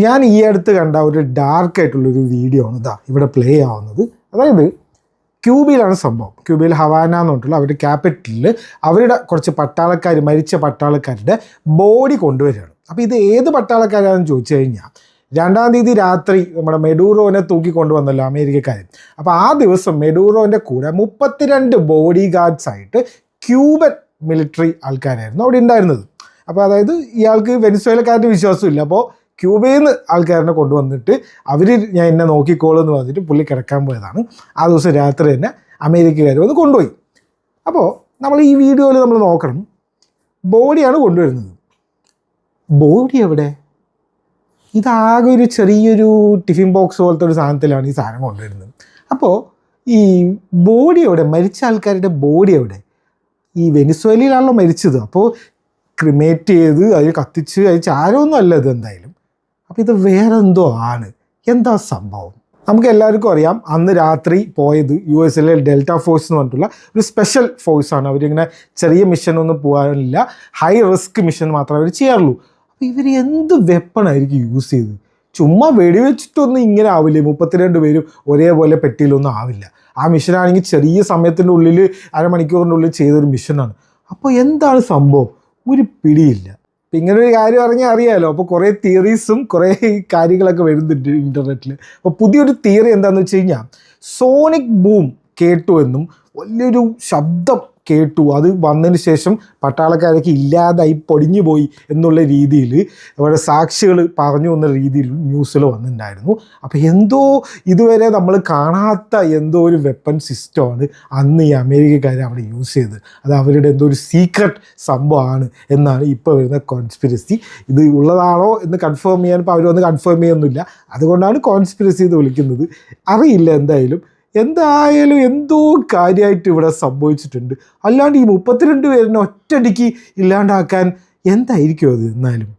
ഞാൻ ഈ അടുത്ത് കണ്ട ഒരു ഡാർക്കായിട്ടുള്ളൊരു വീഡിയോ ആണ് ഇതാ ഇവിടെ പ്ലേ ആവുന്നത്. അതായത് ക്യൂബയിലാണ് സംഭവം. ക്യൂബയിൽ ഹവാന എന്ന് പറഞ്ഞിട്ടുള്ള അവരുടെ ക്യാപിറ്റലിൽ അവരുടെ കുറച്ച് പട്ടാളക്കാർ, മരിച്ച പട്ടാളക്കാരുടെ ബോഡി കൊണ്ടുവരികയാണ്. അപ്പോൾ ഇത് ഏത് പട്ടാളക്കാരാണെന്ന് ചോദിച്ചു കഴിഞ്ഞാൽ 2-ാം തീയതി രാത്രി നമ്മുടെ മെഡൂറോനെ തൂക്കിക്കൊണ്ടുവന്നല്ലോ അമേരിക്കക്കാർ. അപ്പോൾ ആ ദിവസം മെഡൂറോൻ്റെ കൂടെ 32 ബോഡി ഗാർഡ്സ് ആയിട്ട് ക്യൂബൻ മിലിറ്ററി ആൾക്കാരായിരുന്നു അവിടെ ഉണ്ടായിരുന്നത്. അപ്പോൾ അതായത് ഇയാൾക്ക് വെനിസ്വേലക്കാരുടെ വിശ്വാസമില്ല. അപ്പോൾ ക്യൂബയിൽ നിന്ന് ആൾക്കാരെ കൊണ്ടുവന്നിട്ട് ഞാൻ എന്നെ നോക്കിക്കോളൂ എന്ന് പറഞ്ഞിട്ട് പുള്ളി കിടക്കാൻ പോയതാണ്. ആ ദിവസം രാത്രി തന്നെ അമേരിക്കക്കാർ വന്ന് കൊണ്ടുപോയി. അപ്പോൾ നമ്മൾ ഈ വീഡിയോയിൽ നമ്മൾ നോക്കണം, ബോഡിയാണ് കൊണ്ടുവരുന്നത്. ബോഡി എവിടെ? ഇതാകെ ഒരു ചെറിയൊരു ടിഫിൻ ബോക്സ് പോലത്തെ ഒരു സാധനത്തിലാണ് ഈ സാധനം കൊണ്ടുവരുന്നത്. അപ്പോൾ ഈ ബോഡി എവിടെ? മരിച്ച ആൾക്കാരുടെ ബോഡി എവിടെ? ഈ വെനിസ്വേലയിലാണല്ലോ മരിച്ചത്. അപ്പോൾ ക്രിമേറ്റ് ചെയ്ത് അത് കത്തിച്ച് അത് ചാരമൊന്നും അല്ല ഇത് എന്തായാലും. അപ്പോൾ ഇത് വേറെ എന്തോ ആണ്. എന്താ സംഭവം? നമുക്ക് എല്ലാവർക്കും അറിയാം, അന്ന് രാത്രി പോയത് US-ലെ ഡെൽറ്റ ഫോഴ്സ് എന്ന് പറഞ്ഞിട്ടുള്ള ഒരു സ്പെഷ്യൽ ഫോഴ്സാണ്. അവരിങ്ങനെ ചെറിയ മിഷനൊന്നും പോകാനില്ല, ഹൈ റിസ്ക് മിഷൻ മാത്രമേ അവർ ചെയ്യാറുള്ളൂ. അപ്പോൾ ഇവർ എന്ത് വെപ്പണായിരിക്കും യൂസ് ചെയ്തത്? ചുമ്മാ വെടിവെച്ചിട്ടൊന്നും ഇങ്ങനെ ആവില്ല. 32 പേരും ഒരേപോലെ പെട്ടിയിലൊന്നും ആവില്ല. ആ മിഷനാണെങ്കിൽ ചെറിയ സമയത്തിൻ്റെ ഉള്ളിൽ, അരമണിക്കൂറിൻ്റെ ഉള്ളിൽ ചെയ്തൊരു മിഷനാണ്. അപ്പോൾ എന്താണ് സംഭവം? ഒരു പിടിയില്ല. അപ്പം ഇങ്ങനൊരു കാര്യം അറിയാമല്ലോ. അപ്പോൾ കുറേ തിയറീസും കുറേ കാര്യങ്ങളൊക്കെ വരുന്നുണ്ട് ഇൻ്റർനെറ്റിൽ. അപ്പോൾ പുതിയൊരു തിയറി എന്താണെന്ന് വെച്ച് കഴിഞ്ഞാൽ, സോണിക് ബൂം കേട്ടു എന്നും വലിയൊരു ശബ്ദം കേട്ടു, അത് വന്നതിന് ശേഷം പട്ടാളക്കാരൊക്കെ ഇല്ലാതായി പൊടിഞ്ഞു പോയി എന്നുള്ള രീതിയിൽ അവിടെ സാക്ഷികൾ പറഞ്ഞു എന്ന രീതിയിൽ ന്യൂസിൽ വന്നിട്ടുണ്ടായിരുന്നു. അപ്പോൾ എന്തോ ഇതുവരെ നമ്മൾ കാണാത്ത എന്തോ ഒരു വെപ്പൺ സിസ്റ്റമാണ് അന്ന് ഈ അമേരിക്കക്കാർ അവിടെ യൂസ് ചെയ്തത്. അത് അവരുടെ എന്തോ ഒരു സീക്രട്ട് സംഭവമാണ് എന്നാണ് ഇപ്പോൾ വരുന്ന കോൺസ്പിരസി. ഇത് ഉള്ളതാണോ എന്ന് കൺഫേം ചെയ്യാൻ ഇപ്പോൾ അവരൊന്നും കൺഫേം ചെയ്യുന്നില്ല. അതുകൊണ്ടാണ് കോൺസ്പിരസി എന്ന് വിളിക്കുന്നത്. അറിയില്ല എന്തായാലും എന്തോ കാര്യമായിട്ട് ഇവിടെ സംഭവിച്ചിട്ടുണ്ട്. അല്ലാണ്ട് ഈ 32 പേരിനെ ഒറ്റയടിക്ക് ഇല്ലാണ്ടാക്കാൻ എന്തായിരിക്കും അത്? എന്നാലും